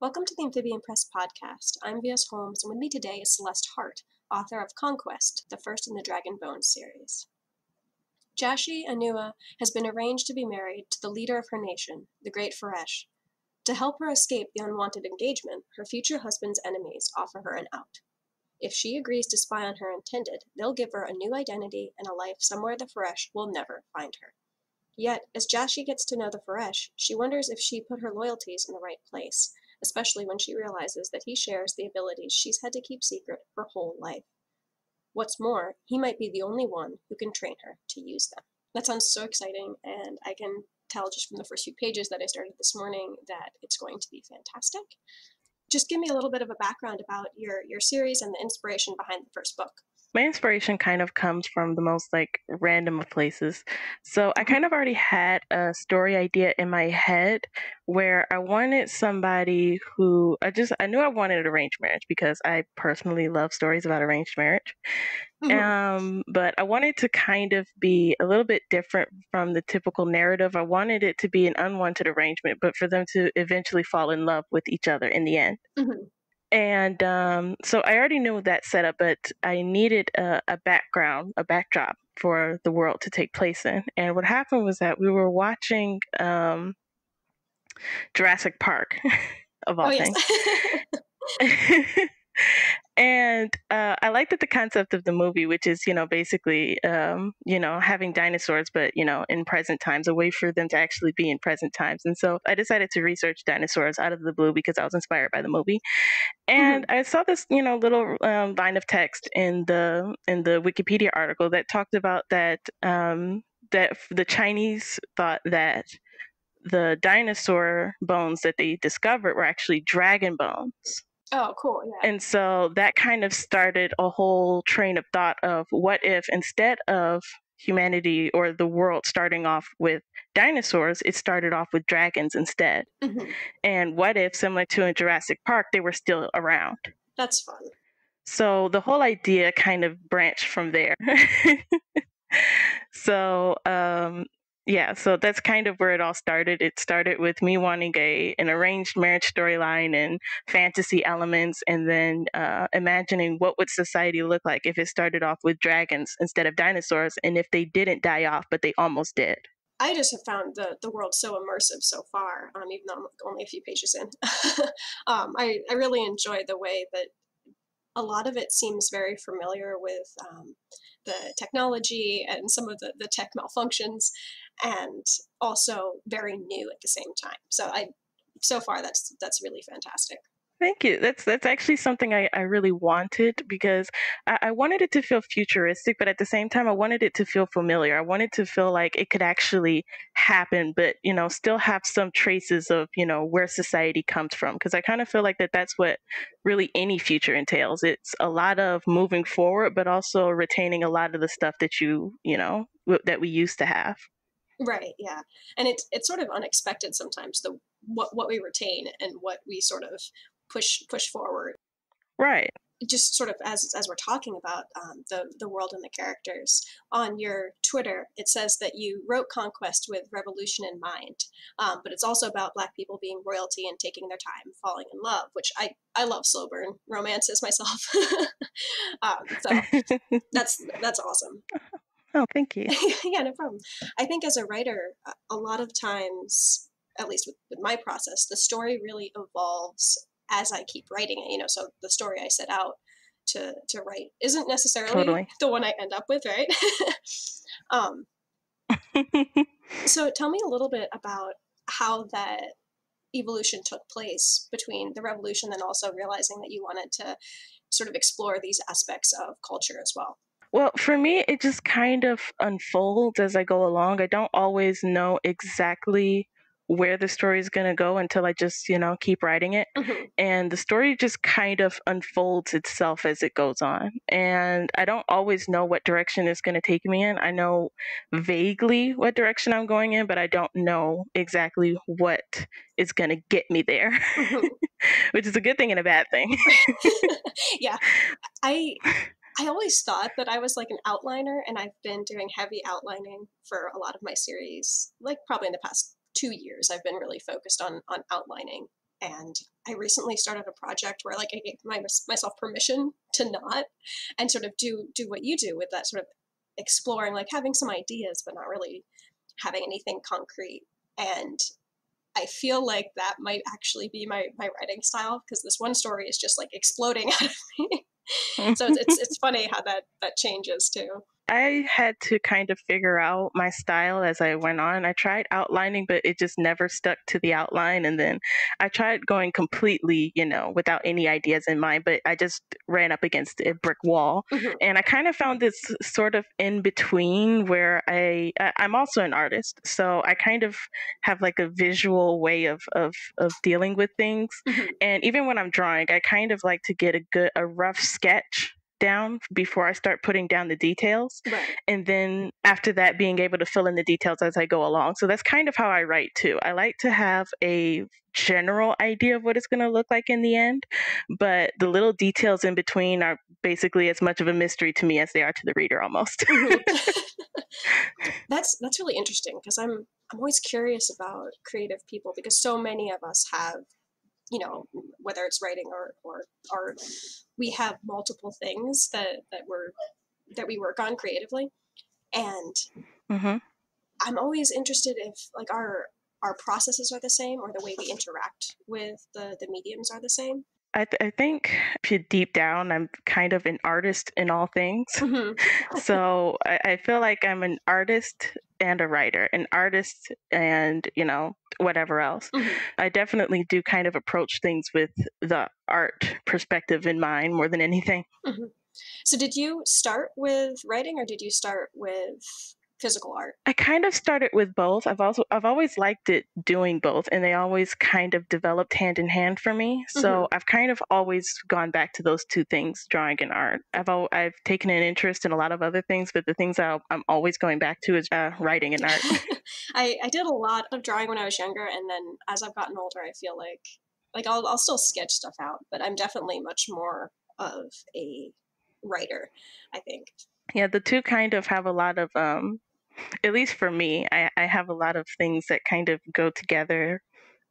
Welcome to the Amphibian Press podcast. I'm V.S. Holmes, and with me today is Celeste Harte, author of Conquest, the first in the Dragon Bones series. Jashi Anua has been arranged to be married to the leader of her nation, the Great Faresh. To help her escape the unwanted engagement, her future husband's enemies offer her an out. If she agrees to spy on her intended, they'll give her a new identity and a life somewhere the Faresh will never find her. Yet, as Jashi gets to know the Faresh, she wonders if she put her loyalties in the right place, especially when she realizes that he shares the abilities she's had to keep secret her whole life. What's more, he might be the only one who can train her to use them. That sounds so exciting, and I can tell just from the first few pages that I started this morning that it's going to be fantastic. Just give me a little bit of a background about your series and the inspiration behind the first book. My inspiration kind of comes from the most random of places. So I kind of already had a story idea in my head where I wanted somebody who I knew I wanted an arranged marriage because I personally love stories about arranged marriage. But I wanted to kind of be a little bit different from the typical narrative. I wanted it to be an unwanted arrangement, but for them to eventually fall in love with each other in the end. And so I already knew that setup, but I needed a backdrop for the world to take place in. And what happened was that we were watching Jurassic Park, of all things. And I liked the concept of the movie, which is, basically, having dinosaurs, but, in present times, a way for them to actually be in present times. And so I decided to research dinosaurs out of the blue because I was inspired by the movie. And I saw this, little line of text in the Wikipedia article that talked about that that the Chinese thought that the dinosaur bones that they discovered were actually dragon bones. Oh, cool, yeah. And so that kind of started a whole train of thought of what if instead of humanity or the world starting off with dinosaurs, it started off with dragons instead. And what if, similar to in Jurassic Park, they were still around? That's fun. So the whole idea kind of branched from there. So so that's kind of where it all started. It started with me wanting an arranged marriage storyline and fantasy elements, and then imagining what would society look like if it started off with dragons instead of dinosaurs, and if they didn't die off, but they almost did. I just have found the world so immersive so far, even though I'm only a few pages in. I really enjoy the way that a lot of it seems very familiar with the technology and some of the tech malfunctions, and also very new at the same time. So far that's really fantastic. Thank you. That's actually something I really wanted, because I wanted it to feel futuristic, but at the same time, I wanted it to feel familiar. I wanted to feel like it could actually happen, but, still have some traces of, where society comes from. Because I kind of feel like that's what really any future entails. It's a lot of moving forward, but also retaining a lot of the stuff that that we used to have. Right, yeah. And it's sort of unexpected sometimes, what we retain and what we sort of push forward. Right. Just sort of as we're talking about the world and the characters, on your Twitter, it says that you wrote Conquest with revolution in mind, but it's also about Black people being royalty and taking their time falling in love, which I love slow burn romances myself. So that's awesome. Oh, thank you. Yeah, no problem. I think as a writer, a lot of times, at least with my process, the story really evolves as I keep writing it, so the story I set out to write isn't necessarily the one I end up with, right? So tell me a little bit about how that evolution took place between the revolution and also realizing that you wanted to sort of explore these aspects of culture as well. Well, for me, it just kind of unfolds as I go along. I don't always know exactly where the story is going to go until I just, keep writing it. And the story just kind of unfolds itself as it goes on. And I don't always know what direction it's going to take me in. I know vaguely what direction I'm going in, but I don't know exactly what is going to get me there, which is a good thing and a bad thing. Yeah. I always thought that I was like an outliner, and I've been doing heavy outlining for a lot of my series. Like probably in the past 2 years, I've been really focused on outlining And I recently started a project where like I gave myself permission to not, and sort of do what you do with that, sort of exploring, like having some ideas but not really having anything concrete. And I feel like that might actually be my writing style, because this one story is just like exploding out of me. So it's funny how that changes too. I had to kind of figure out my style as I went on. I tried outlining, but it just never stuck to the outline. And then I tried going completely, without any ideas in mind, but I just ran up against a brick wall. Mm-hmm. And I kind of found this sort of in between where I'm also an artist. So I kind of have like a visual way of dealing with things. Mm-hmm. And even when I'm drawing, I kind of like to get a rough sketch down before I start putting down the details. Right. And then after that, being able to fill in the details as I go along. So that's kind of how I write too. I like to have a general idea of what it's going to look like in the end, but the little details in between are basically as much of a mystery to me as they are to the reader almost. Mm-hmm. That's really interesting, because I'm always curious about creative people, because so many of us have, whether it's writing or art, we have multiple things that we work on creatively. And Mm-hmm. I'm always interested if like our processes are the same, or the way we interact with the mediums are the same. I think deep down, I'm kind of an artist in all things. Mm-hmm. So I feel like I'm an artist and a writer, an artist and, whatever else. Mm-hmm. I definitely do kind of approach things with the art perspective in mind more than anything. Mm-hmm. So did you start with writing, or did you start with physical art? I kind of started with both. I've always liked it doing both, and they always kind of developed hand in hand for me. So Mm-hmm. I've kind of always gone back to those two things, drawing and art. I've taken an interest in a lot of other things, but the things I'm always going back to is writing and art. I did a lot of drawing when I was younger, and then as I've gotten older, I feel like I'll still sketch stuff out, but I'm definitely much more of a writer, I think. Yeah, the two kind of have a lot of at least for me, I have a lot of things that kind of go together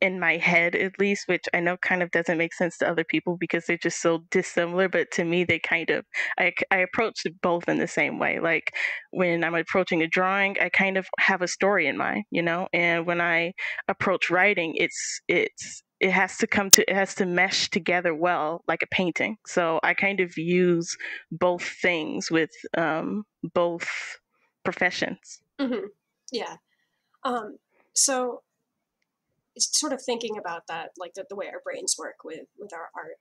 in my head, at least, which I know kind of doesn't make sense to other people because they're just so dissimilar. But to me, they kind of, I approach both in the same way. Like when I'm approaching a drawing, I kind of have a story in mind, and when I approach writing, it has to mesh together well, like a painting. So I kind of use both things with both professions. Mm-hmm. Yeah. So it's sort of thinking about that, like the way our brains work with our art.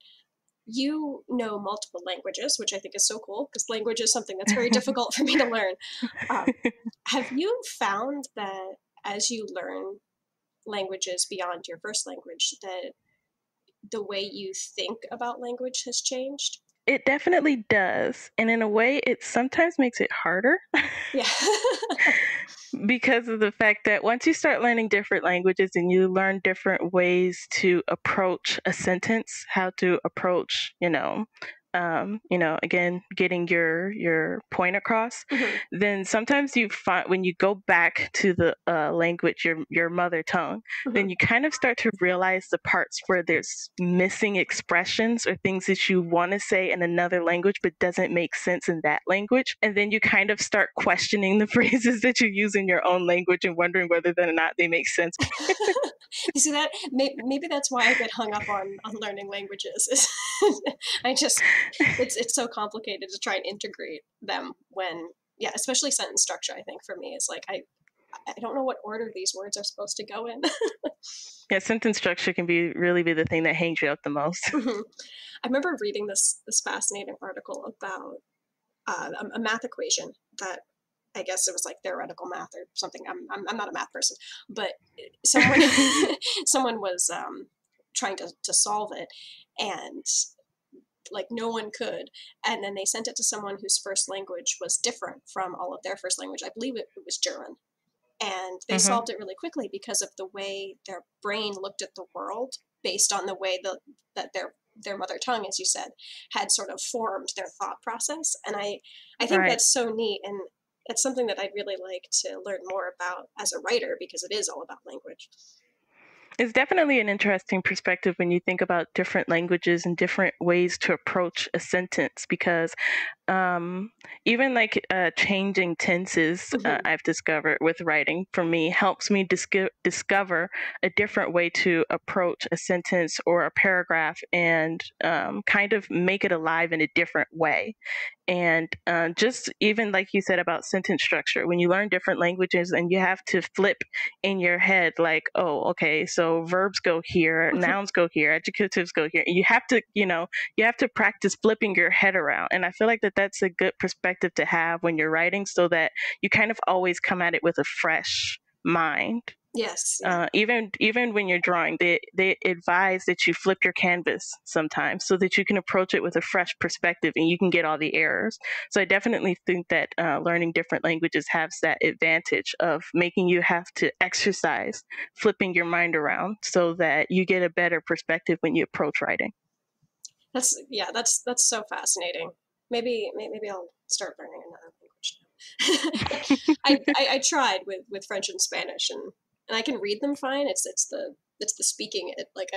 You know multiple languages, which I think is so cool, because language is something that's very difficult for me to learn. Have you found that as you learn languages beyond your first language, that the way you think about language has changed? It definitely does. And in a way, it sometimes makes it harder. Yeah. Because of the fact that once you start learning different languages and you learn different ways to approach a sentence, how to approach, again, getting your point across, Mm-hmm. then sometimes you find when you go back to the language, your mother tongue, Mm-hmm. then you kind of start to realize the parts where there's missing expressions or things that you want to say in another language but doesn't make sense in that language. And then you kind of start questioning the phrases that you use in your own language and wondering whether or not they make sense. You see that? Maybe that's why I get hung up on learning languages. It's so complicated to try and integrate them when, yeah, especially sentence structure. I think for me is like I don't know what order these words are supposed to go in. Yeah, sentence structure can really be the thing that hangs you up the most. Mm-hmm. I remember reading this fascinating article about a math equation that, I guess it was like theoretical math or something. I'm not a math person, but someone was trying to solve it, and like no one could. And then they sent it to someone whose first language was different from all of their first language. I believe it was German. And they solved it really quickly because of the way their brain looked at the world based on the way that their mother tongue, as you said, had sort of formed their thought process. And I think Right. that's so neat, and it's something that I'd really like to learn more about as a writer, because it is all about language. It's definitely an interesting perspective when you think about different languages and different ways to approach a sentence, because even like changing tenses, I've discovered with writing for me helps me discover a different way to approach a sentence or a paragraph and kind of make it alive in a different way. And just even like you said about sentence structure, when you learn different languages and you have to flip in your head, like, oh, okay, so verbs go here, nouns go here, adjectives go here. And you have to, you have to practice flipping your head around. And I feel like that's a good perspective to have when you're writing, so that you kind of always come at it with a fresh mind. Yes. Yeah. Even when you're drawing, they advise that you flip your canvas sometimes so that you can approach it with a fresh perspective and you can get all the errors. So I definitely think that learning different languages has that advantage of making you have to exercise flipping your mind around so that you get a better perspective when you approach writing. That's so fascinating. Maybe I'll start learning another language now. I tried with French and Spanish, and I can read them fine. It's the speaking it, like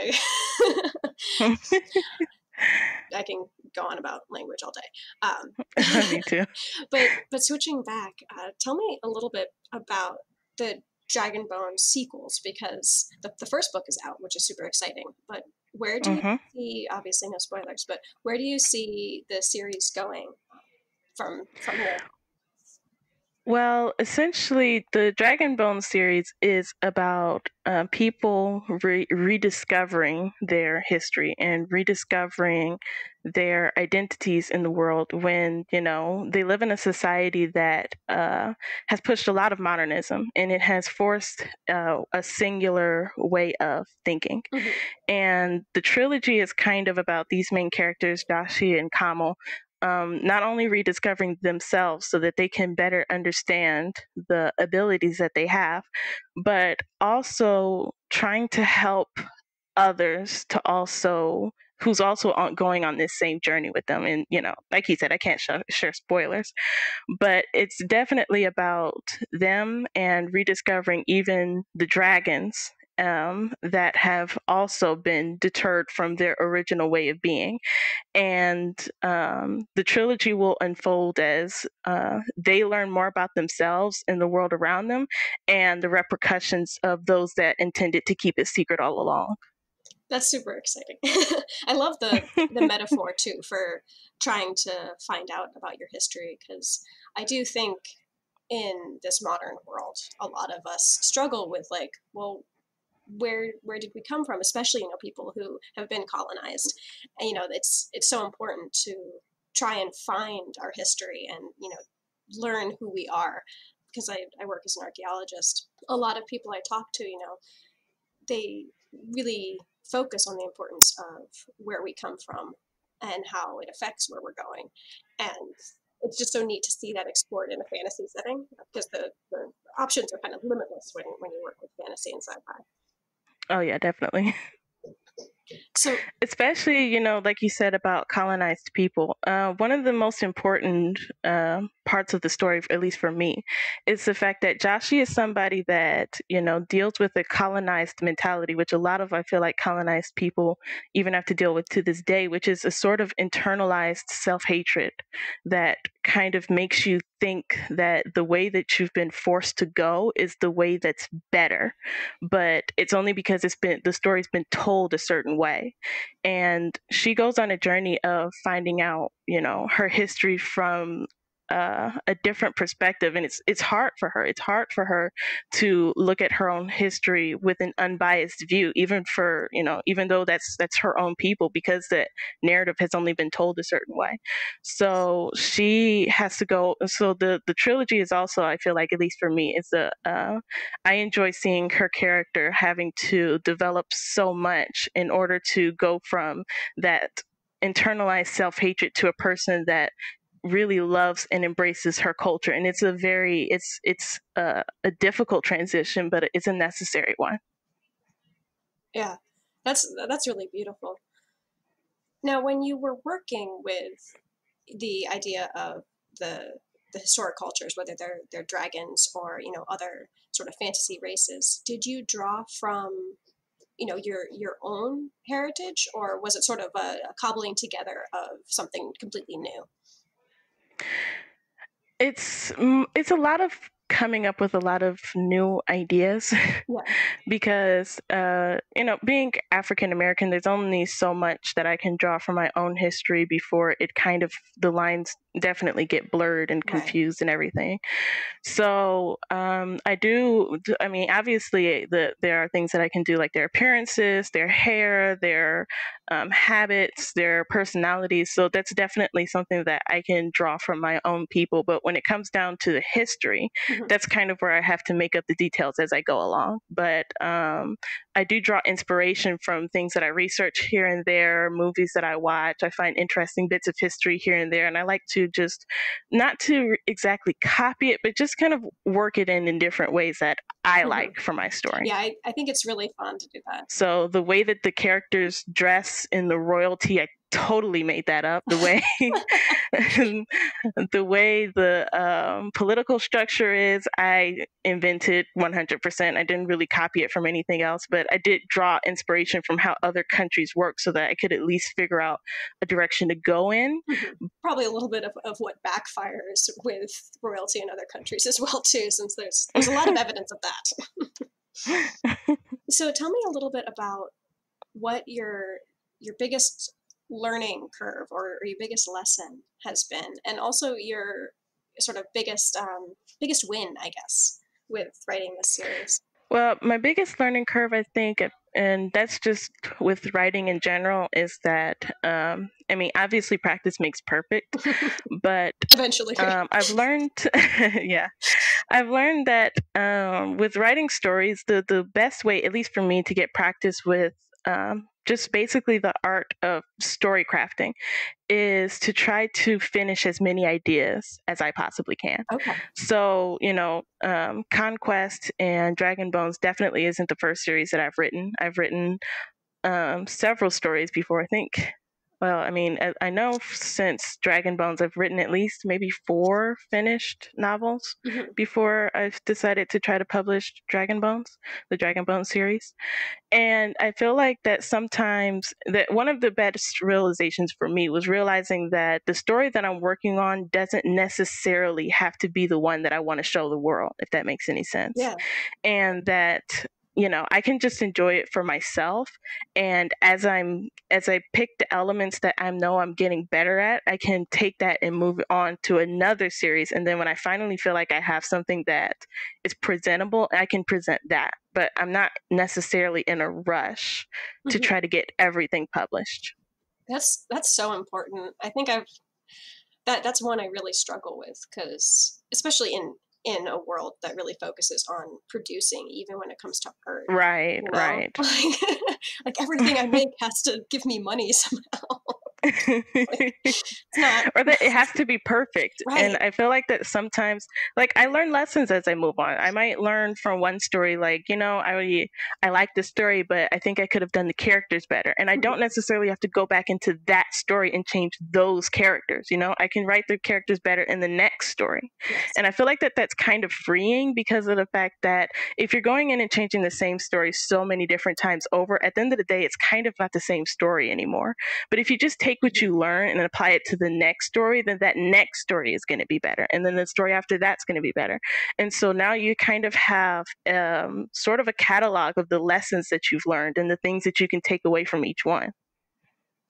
I can go on about language all day. Me too. But switching back, tell me a little bit about the Dragonbone sequels, because the first book is out, which is super exciting. But where do you see, obviously no spoilers, but where do you see the series going from here? Well, essentially, the Dragonbone series is about people rediscovering their history and rediscovering their identities in the world when, they live in a society that has pushed a lot of modernism, and it has forced a singular way of thinking. And the trilogy is kind of about these main characters, Dashi and Kamal, not only rediscovering themselves so that they can better understand the abilities that they have, but also trying to help others to also who's also going on this same journey with them. And like you said, I can't share spoilers, but it's definitely about them and rediscovering even the dragons that have also been deterred from their original way of being. And the trilogy will unfold as they learn more about themselves and the world around them and the repercussions of those that intended to keep it secret all along. That's super exciting. I love the metaphor too for trying to find out about your history, because I do think in this modern world, a lot of us struggle with, like, well, where did we come from, especially people who have been colonized. And it's so important to try and find our history and learn who we are, because I work as an archaeologist. A lot of people I talk to, they really focus on the importance of where we come from and how it affects where we're going. And it's just so neat to see that explored in a fantasy setting, because the options are kind of limitless when you work with fantasy and sci-fi. Oh yeah, definitely. So, especially, like you said about colonized people, one of the most important parts of the story, at least for me, is the fact that Joshi is somebody that, deals with a colonized mentality, which a lot of, I feel like, colonized people even have to deal with to this day, which is a sort of internalized self-hatred that kind of makes you think that the way that you've been forced to go is the way that's better. But it's only because the story's been told a certain way. And she goes on a journey of finding out, her history from a different perspective, and it's hard for her. It's hard for her to look at her own history with an unbiased view, even though that's her own people, because the narrative has only been told a certain way. So she has to go. So the trilogy is also, I feel like, at least for me, is I enjoy seeing her character having to develop so much in order to go from that internalized self-hatred to a person that really loves and embraces her culture. And it's a difficult transition, but it's a necessary one. Yeah, that's really beautiful. Now, when you were working with the idea of the historic cultures, whether they're dragons or other sort of fantasy races, did you draw from your own heritage, or was it sort of a cobbling together of something completely new? It's a lot of coming up with a lot of new ideas. Yeah. Because being African American, there's only so much that I can draw from my own history before it kind of, the lines definitely get blurred and confused and everything. So I mean, obviously there are things that I can do, like their appearances, their hair, their habits, their personalities. So that's definitely something that I can draw from my own people. But when it comes down to the history, that's kind of where I have to make up the details as I go along. But I do draw inspiration from things that I research here and there, movies that I watch. I find interesting bits of history here and there. And I like to just, not to exactly copy it, but just kind of work it in different ways that I like for my story. Yeah, I think it's really fun to do that. So the way that the characters dress in the royalty, I totally made that up. The way the political structure is, I invented 100%. I didn't really copy it from anything else, but I did draw inspiration from how other countries work so that I could at least figure out a direction to go in. Probably a little bit of what backfires with royalty in other countries as well too, since there's a lot of evidence of that. So tell me a little bit about what your biggest learning curve or your biggest lesson has been, and also your sort of biggest win, I guess, with writing this series. Well, my biggest learning curve, I think, and that's just with writing in general, is that, I mean, obviously practice makes perfect, but eventually, I've learned, yeah, I've learned that with writing stories, the best way, at least for me, to get practice with just basically the art of story crafting is to try to finish as many ideas as I possibly can. Okay. So, Conquest and Dragon Bones definitely isn't the first series that I've written. I've written several stories before, I think. Well, I mean, I know since Dragon Bones, I've written at least maybe 4 finished novels before I've decided to try to publish Dragon Bones, the Dragon Bones series. And I feel like that sometimes that one of the best realizations for me was realizing that the story that I'm working on doesn't necessarily have to be the one that I want to show the world, if that makes any sense. Yeah. And that, I can just enjoy it for myself. And as I pick the elements that I know I'm getting better at, I can take that and move it on to another series. And then when I finally feel like I have something that is presentable, I can present that. But I'm not necessarily in a rush to try to get everything published. That's so important. I think that's one I really struggle with, because especially in a world that really focuses on producing, even when it comes to art. Right, right. Like everything I make has to give me money somehow. It's not. Or that it has to be perfect. Right. And I feel like that sometimes, like, I learn lessons as I move on. I might learn from one story, like, I like the story, but I think I could have done the characters better. And I don't necessarily have to go back into that story and change those characters. I can write the characters better in the next story. Yes. And I feel like that's kind of freeing, because of the fact that if you're going in and changing the same story so many different times over, at the end of the day, it's kind of not the same story anymore. But if you just take what you learn and apply it to the next story, then that next story is going to be better. And then the story after that's going to be better. And so now you kind of have sort of a catalog of the lessons that you've learned and the things that you can take away from each one.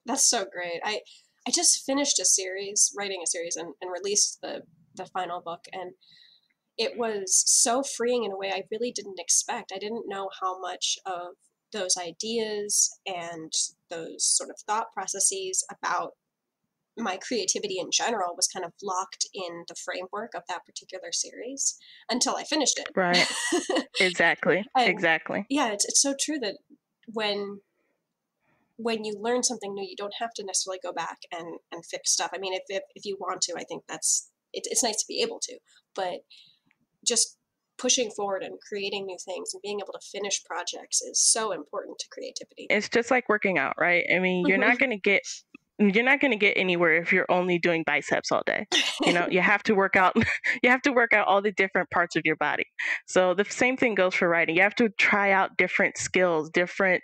That's so great. I just finished writing a series and released the final book. And it was so freeing in a way I really didn't expect. I didn't know how much of those ideas and those sort of thought processes about my creativity in general was kind of locked in the framework of that particular series until I finished it. Right. Exactly. Exactly. Yeah, it's so true that when you learn something new, you don't have to necessarily go back and fix stuff. I mean, if you want to, I think it's nice to be able to, but just pushing forward and creating new things and being able to finish projects is so important to creativity. It's just like working out, right? I mean, you're not going to get you're not going to get anywhere if you're only doing biceps all day. You have to work out all the different parts of your body. So the same thing goes for writing. You have to try out different skills, different,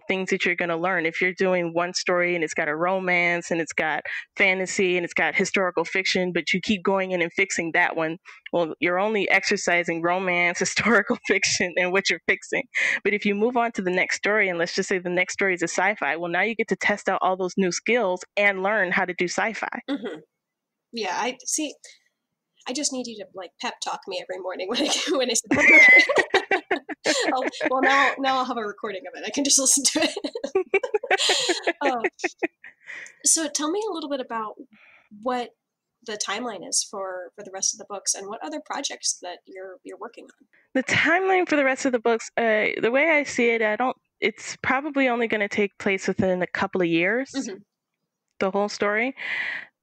things that you're going to learn. If you're doing one story and it's got a romance and it's got fantasy and it's got historical fiction, but you keep going in and fixing that one, well, you're only exercising romance, historical fiction, and what you're fixing. But if you move on to the next story, and let's just say the next story is a sci-fi, well, now you get to test out all those new skills and learn how to do sci-fi. Mm-hmm. Yeah, I see. I just need you to like pep talk me every morning when I sit down. Well, now I'll have a recording of it. I can just listen to it. So tell me a little bit about what the timeline is for the rest of the books and what other projects that you're working on. The timeline for the rest of the books, the way I see it, it's probably only going to take place within a couple of years, the whole story.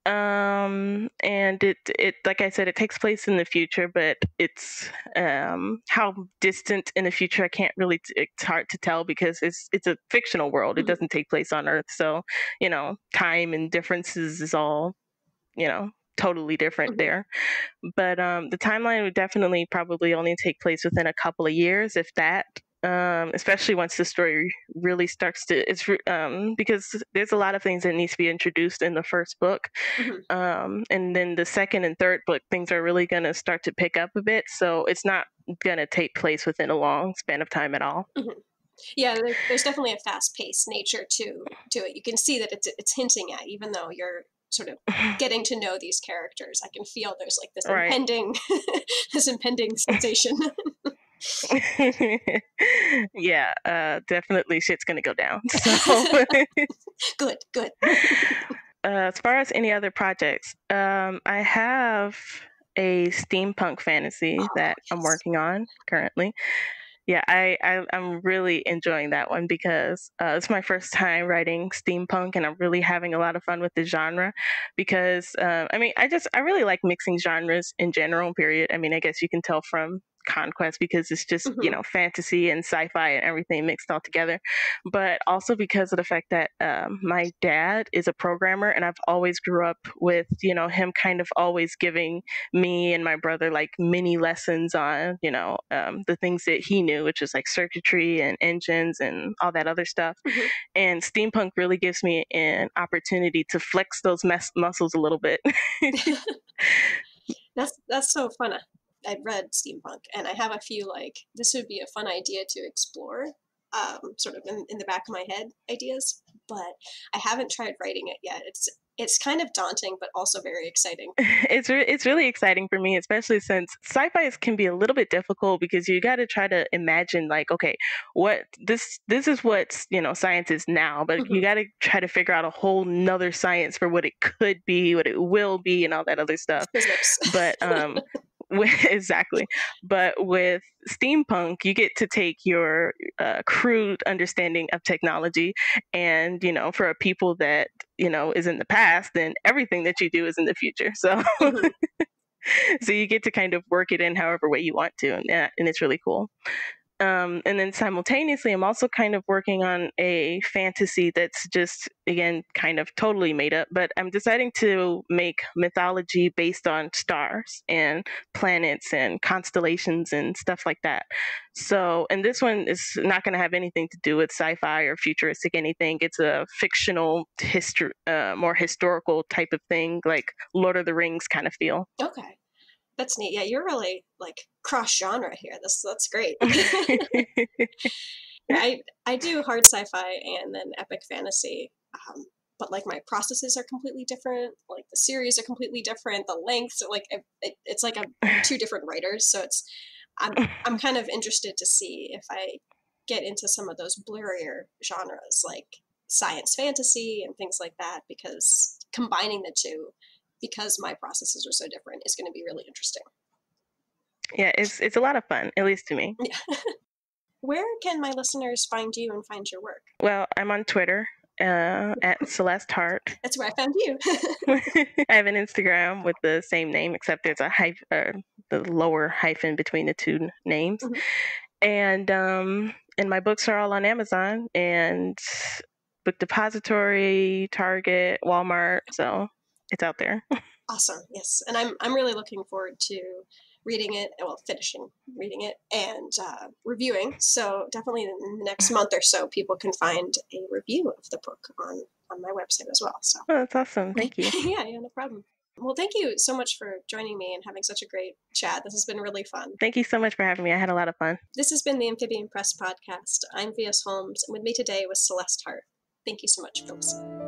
And it like I said, it takes place in the future, but it's how distant in the future I can't really it's hard to tell because it's a fictional world. It doesn't take place on Earth, so time and differences is all totally different there. But the timeline would definitely probably only take place within a couple of years, if that. Especially once the story really starts to, because there's a lot of things that needs to be introduced in the first book. And then the second and third book, things are really going to start to pick up a bit. So it's not going to take place within a long span of time at all. Yeah, there's definitely a fast-paced nature to it. You can see that it's hinting at, even though you're sort of getting to know these characters, I can feel there's like this impending, this impending sensation. Yeah, definitely shit's gonna go down. So Good. As far as any other projects, I have a steampunk fantasy that I'm working on currently. Yeah, I'm really enjoying that one because it's my first time writing steampunk, and I'm really having a lot of fun with the genre because I really like mixing genres in general, period. I mean, I guess you can tell from Conquest because it's just fantasy and sci-fi and everything mixed all together, but also because of the fact that my dad is a programmer, and I've always grew up with him kind of always giving me and my brother like mini lessons on the things that he knew, which is like circuitry and engines and all that other stuff. And steampunk really gives me an opportunity to flex those muscles a little bit. That's so fun. I've read steampunk, and I have a few like, this would be a fun idea to explore, sort of in the back of my head ideas, but I haven't tried writing it yet. It's kind of daunting, but also very exciting. It's really exciting for me, especially since sci-fi can be a little bit difficult because you got to try to imagine like, okay, what this is what science is now, but you got to try to figure out a whole nother science for what it could be, what it will be, and all that other stuff. Physics. But exactly. But with steampunk, you get to take your crude understanding of technology, and for a people that is in the past, then everything that you do is in the future. So so you get to kind of work it in however way you want to, and it's really cool. And then simultaneously, I'm also kind of working on a fantasy that's just, again, kind of totally made up, but I'm deciding to make mythology based on stars and planets and constellations and stuff like that. So, and this one is not going to have anything to do with sci-fi or futuristic anything. It's a fictional history, more historical type of thing, like Lord of the Rings kind of feel. Okay. That's neat. Yeah, you're really like cross genre here. That's great. I do hard sci-fi and then epic fantasy, but like my processes are completely different. Like the series are completely different. The lengths, like it's like I'm two different writers. So I'm kind of interested to see if I get into some of those blurrier genres like science fantasy and things like that, because combining the two, because my processes are so different, is going to be really interesting. Yeah, it's a lot of fun, at least to me. Yeah. Where can my listeners find you and find your work? Well, I'm on Twitter at Celeste Harte. That's where I found you. I have an Instagram with the same name, except there's a the lower hyphen between the two names. And my books are all on Amazon, and Book Depository, Target, Walmart. So it's out there. Awesome. Yes. And I'm really looking forward to reading it, well, finishing reading it and reviewing. So definitely in the next month or so, people can find a review of the book on my website as well. So that's awesome. Thank you. yeah, no problem. Well, thank you so much for joining me and having such a great chat. This has been really fun. Thank you so much for having me. I had a lot of fun. This has been the Amphibian Press Podcast. I'm V.S. Holmes, and with me today was Celeste Harte. Thank you so much for listening.